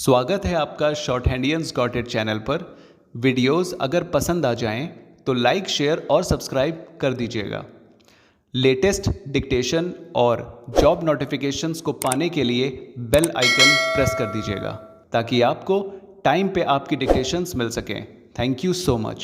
स्वागत है आपका शॉर्ट हैंडियंस गॉट इट चैनल पर। वीडियोस अगर पसंद आ जाएं तो लाइक, शेयर और सब्सक्राइब कर दीजिएगा। लेटेस्ट डिक्टेशन और जॉब नोटिफिकेशंस को पाने के लिए बेल आइकन प्रेस कर दीजिएगा ताकि आपको टाइम पे आपकी डिक्टेशंस मिल सकें। Thank you so much.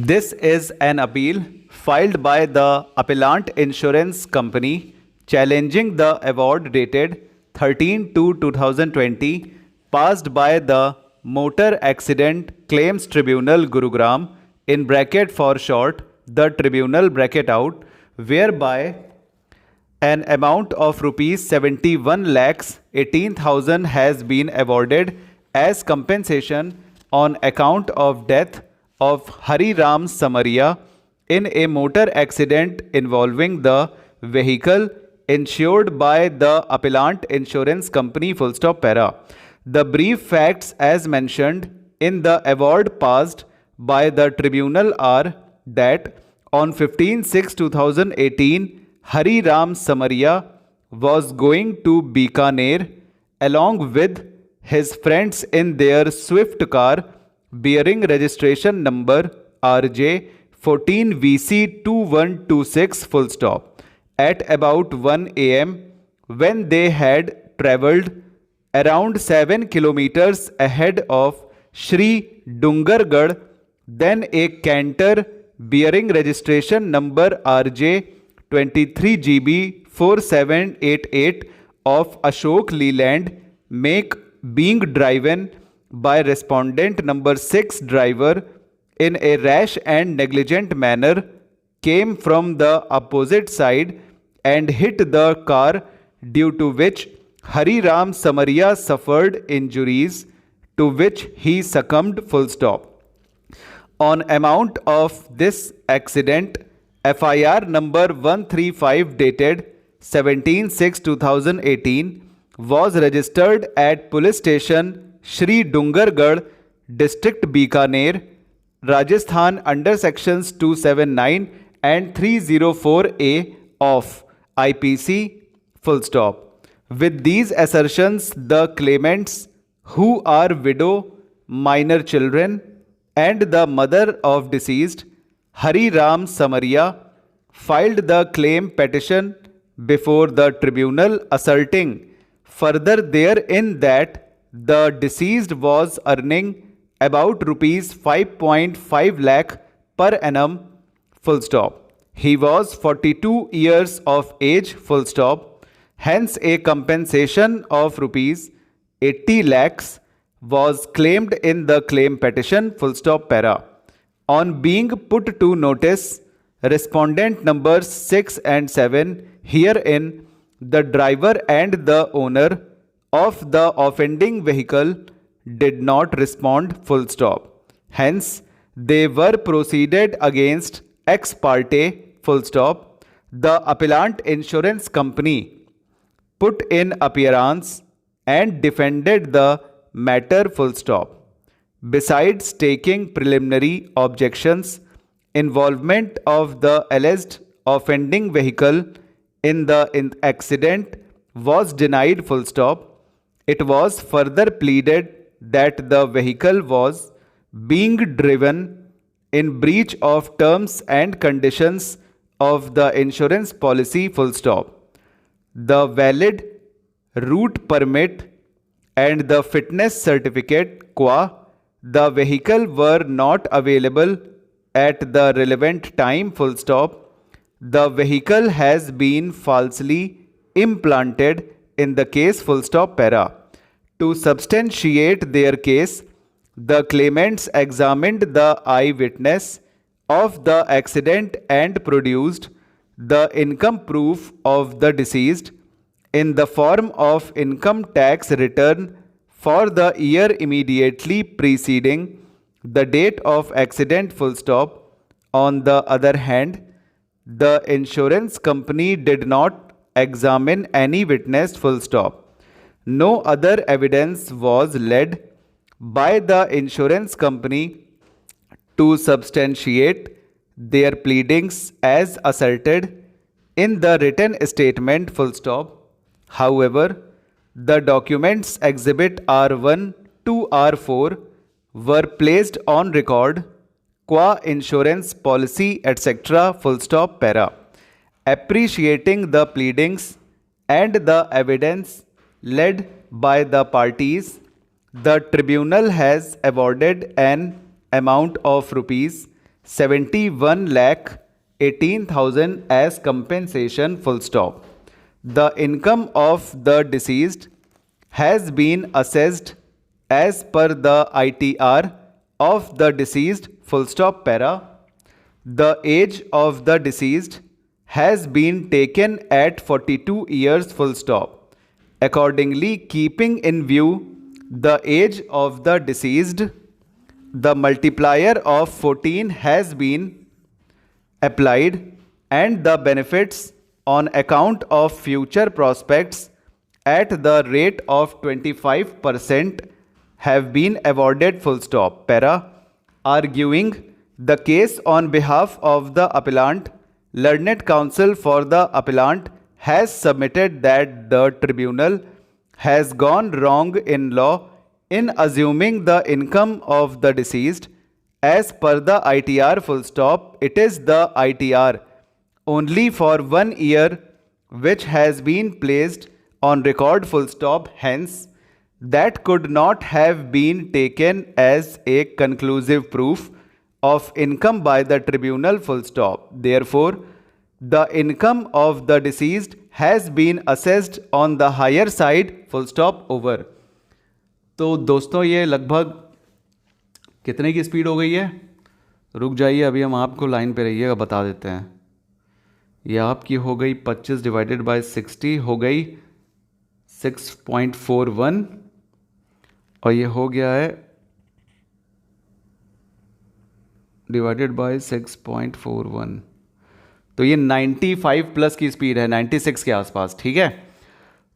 This is an appeal filed by the appellant insurance company challenging the award dated 13/2/2020 passed by the Motor Accident Claims Tribunal Gurugram in bracket for short the tribunal bracket out, whereby an amount of rupees 71,18,000 has been awarded as compensation on account of death of Hari Ram Samaria in a motor accident involving the vehicle insured by the appellant insurance company full stop para. The brief facts as mentioned in the award passed by the tribunal are that on 15/6/2018 Hari Ram Samaria was going to Bikaner along with his friends in their Swift car bearing registration number RJ 14VC2126 full stop at about 1 am when they had travelled around 7 kilometers ahead of Shri Dungargarh. Then a canter bearing registration number RJ 23GB 4788 of Ashok Leland make being driven by respondent number 6 driver in a rash and negligent manner came from the opposite side and hit the car, due to which Hari Ram Samaria suffered injuries to which he succumbed full stop. On amount of this accident, FIR number 135 dated 17/6/2018 was registered at police station Shri Dungargarh, District Bikaner, Rajasthan under sections 279 and 304A of IPC full stop. With these assertions, the claimants, who are widow, minor children, and the mother of deceased Hari Ram Samaria, filed the claim petition before the tribunal, asserting further therein that the deceased was earning about rupees 5.5 lakh per annum full stop. He was 42 years of age full stop. Hence a compensation of rupees 80 lakhs was claimed in the claim petition full stop para. On being put to notice, respondent numbers 6 and 7 herein, the driver and the owner of the offending vehicle did not respond full stop. Hence, they were proceeded against ex parte full stop. The appellant insurance company put in appearance and defended the matter full stop. Besides taking preliminary objections, involvement of the alleged offending vehicle in the accident was denied full stop. It was further pleaded that the vehicle was being driven in breach of terms and conditions of the insurance policy full stop. The valid route permit and the fitness certificate qua the vehicle were not available at the relevant time full stop. The vehicle has been falsely implanted in the case full stop para. To substantiate their case, the claimants examined the eyewitness of the accident and produced the income proof of the deceased in the form of income tax return for the year immediately preceding the date of accident full stop. On the other hand, the insurance company did not examine any witness full stop. no other evidence was led by the insurance company to substantiate their pleadings as asserted in the written statement full stop. However, the documents exhibit R1 to R4 were placed on record qua insurance policy etc. full stop para. Appreciating the pleadings and the evidence led by the parties, the tribunal has awarded an amount of rupees 71 lakh 18,000 as compensation full stop. The income of the deceased has been assessed as per the ITR of the deceased full stop para. The age of the deceased has been taken at 42 years full stop. Accordingly, keeping in view the age of the deceased, the multiplier of 14 has been applied and the benefits on account of future prospects at the rate of 25% have been awarded full stop. Para. Arguing the case on behalf of the appellant, learned counsel for the appellant has submitted that the tribunal has gone wrong in law in assuming the income of the deceased as per the ITR full stop. It is the ITR only for 1 year which has been placed on record full stop. Hence, that could not have been taken as a conclusive proof of income by the tribunal full stop. Therefore, the income of the deceased has been assessed on the higher side full stop. Over. तो दोस्तों ये लगभग कितने की speed हो गई है? रुक जाइए, अभी हम आपको लाइन पे रहिएगा, बता देते हैं। ये आपकी हो गई 25 डिवाइडेड बाय 60 हो गई 6.41 और ये हो गया है डिवाइडेड बाय 6.41, तो ये 95 प्लस की स्पीड है, 96 के आसपास। ठीक है,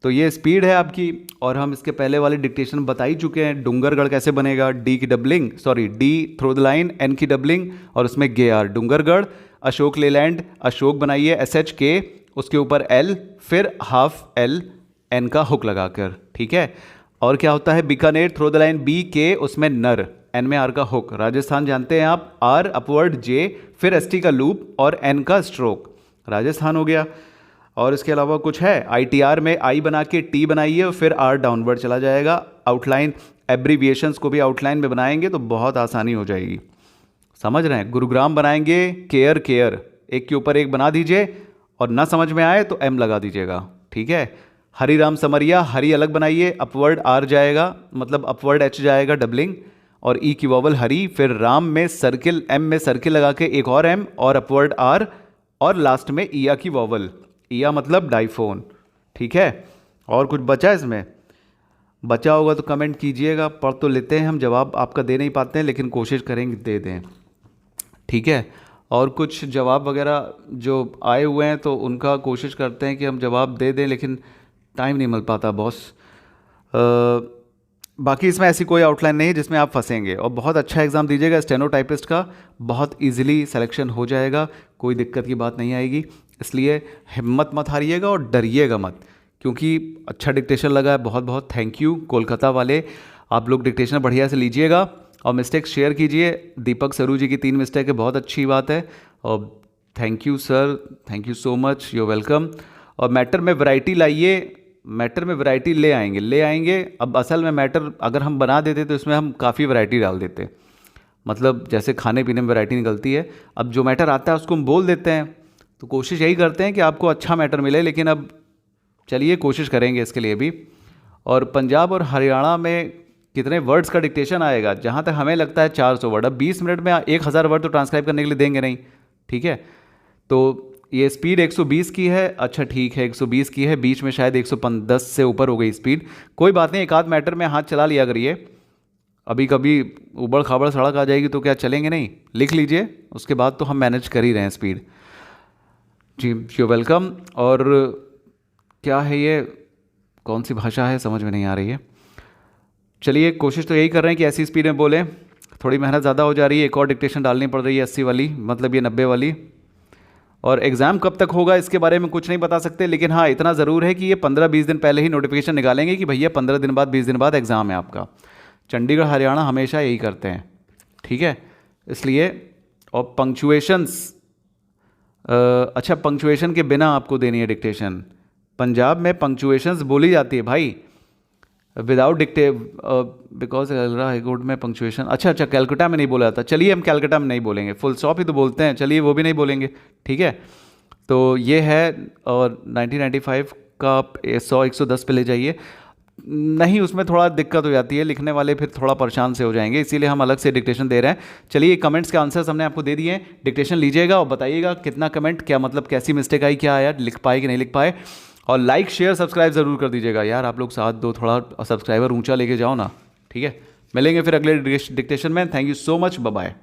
तो ये स्पीड है आपकी। और हम इसके पहले वाले डिक्टेशन बता ही चुके हैं। डूंगरगढ़ कैसे बनेगा? डी की doubling, sorry D through the line, N की डबलिंग और उसमें गे आर। डूंगरगढ़, अशोक लेलैंड, अशोक बनाइए SHK, उसके ऊपर L, फिर हाफ L एन का हुक लगाकर। ठीक है, और क्या होता है? Bikaner, through the line BK, उसमें नर, एन में आर का हुक। राजस्थान जानते हैं आप, आर अपवर्ड J, फिर ST का लूप और एन का स्ट्रोक। राजस्थान हो गया। और इसके अलावा कुछ है? ITR में I बना के T बनाइए और फिर R डाउनवर्ड चला जाएगा। आउटलाइन एब्रीविएशंस को भी आउटलाइन में बनाएंगे तो बहुत आसानी हो जाएगी। समझ रहे हैं? गुरुग्राम बनाएंगे केयर केयर, एक के ऊपर एक बना दीजिए और ना समझ में आए तो M लगा दीजिएगा। ठीक है, हरिराम समरिया, हरी अलग बनाइए, अपवर्ड R जाएगा, मतलब अपवर्ड H जाएगा डबलिंग, और E की वॉवल हरी, फिर राम में सर्किल, M में सर्किल लगा के एक और M और अपवर्ड R, और लास्ट में ईया की वॉवल, ईया मतलब डाइफोन। ठीक है, और कुछ बचा इसमें? बचा होगा तो कमेंट कीजिएगा, पढ़ तो लेते हैं हम, जवाब आपका दे नहीं पाते हैं लेकिन कोशिश करेंगे दे दें। ठीक है, और कुछ जवाब वगैरह जो आए हुए हैं तो उनका कोशिश करते हैं कि हम जवाब दे दें, लेकिन टाइम नहीं मिल पाता बॉस। बाकी इसमें ऐसी कोई आउटलाइन नहीं है जिसमें आप फंसेंगे, और बहुत अच्छा एग्ज़ाम दीजिएगा स्टेनोटाइपिस्ट का, बहुत इजीली सिलेक्शन हो जाएगा, कोई दिक्कत की बात नहीं आएगी। इसलिए हिम्मत मत हारिएगा और डरिएगा मत, क्योंकि अच्छा डिक्टेशन लगा है। बहुत बहुत थैंक यू कोलकाता वाले, आप लोग डिक्टेशन बढ़िया से लीजिएगा और मिस्टेक्स शेयर कीजिए। दीपक सरू जी की 3 मिस्टेक है, बहुत अच्छी बात है, और thank you sir, thank you so much, you welcome. और मैटर में वैरायटी लाइए, मैटर में वैरायटी ले आएंगे। अब असल में मैटर अगर हम बना देते तो इसमें हम काफ़ी वैरायटी डाल देते, मतलब जैसे खाने पीने में वैरायटी निकलती है। अब जो मैटर आता है उसको हम बोल देते हैं, तो कोशिश यही करते हैं कि आपको अच्छा मैटर मिले, लेकिन अब चलिए कोशिश करेंगे इसके लिए भी। और पंजाब और हरियाणा में कितने वर्ड्स का डिक्टेशन आएगा? जहाँ तक हमें लगता है 400 वर्ड। अब 20 मिनट में 1000 वर्ड तो ट्रांसक्राइब करने के लिए देंगे नहीं। ठीक है, तो ये स्पीड 120 की है, अच्छा ठीक है 120 की है, बीच में शायद 110 से ऊपर हो गई स्पीड। कोई बात नहीं, एक आध मैटर में हाथ चला लिया करिए, अभी कभी उबड़ खाबड़ सड़क आ जाएगी तो क्या चलेंगे नहीं? लिख लीजिए, उसके बाद तो हम मैनेज कर ही रहे हैं स्पीड। Ji you welcome. और क्या है ये कौन सी भाषा है समझ में नहीं आ रही है। चलिए कोशिश तो यही कर रहे हैं कि ऐसी स्पीड में बोलें, थोड़ी मेहनत ज़्यादा हो जा रही है, एक और डिक्टेशन डालनी पड़ रही है 80 वाली, मतलब ये 90 वाली। और एग्ज़ाम कब तक होगा इसके बारे में कुछ नहीं बता सकते, लेकिन हाँ इतना ज़रूर है कि ये 15-20 दिन पहले ही नोटिफिकेशन निकालेंगे कि भैया 15 दिन बाद 20 दिन बाद एग्ज़ाम है आपका। चंडीगढ़ हरियाणा हमेशा यही करते हैं, ठीक है, इसलिए। और पंक्चुएशंस, अच्छा पंक्चुएशन के बिना आपको देनी है डिक्टेशन। पंजाब में पंक्चुएशंस बोली जाती है भाई, विदाउट डिक्टे, बिकॉज हाई कोर्ट में पंक्चुएशन, अच्छा कैलकाटा में नहीं बोला जाता। चलिए हम कैलकाटा में नहीं बोलेंगे, फुल स्टॉप ही तो बोलते हैं, चलिए वो भी नहीं बोलेंगे, ठीक है। तो ये है, और 1995 का 100-110 पे ले जाइए, नहीं उसमें थोड़ा दिक्कत हो जाती है, लिखने वाले फिर थोड़ा परेशान से हो जाएंगे, इसीलिए हम अलग से डिक्टेशन दे रहे हैं। चलिए कमेंट्स के आंसर्स हमने आपको दे दिए हैं, डिक्टेशन लीजिएगा और बताइएगा कितना कमेंट, क्या मतलब कैसी मिस्टेक आई, क्या आया, लिख पाए कि नहीं लिख पाए। और लाइक शेयर सब्सक्राइब ज़रूर कर दीजिएगा यार, आप लोग साथ दो, थोड़ा सब्सक्राइबर ऊंचा लेके जाओ ना, ठीक है। मिलेंगे फिर अगले डिक्टेशन में। Thank you so much, bye bye.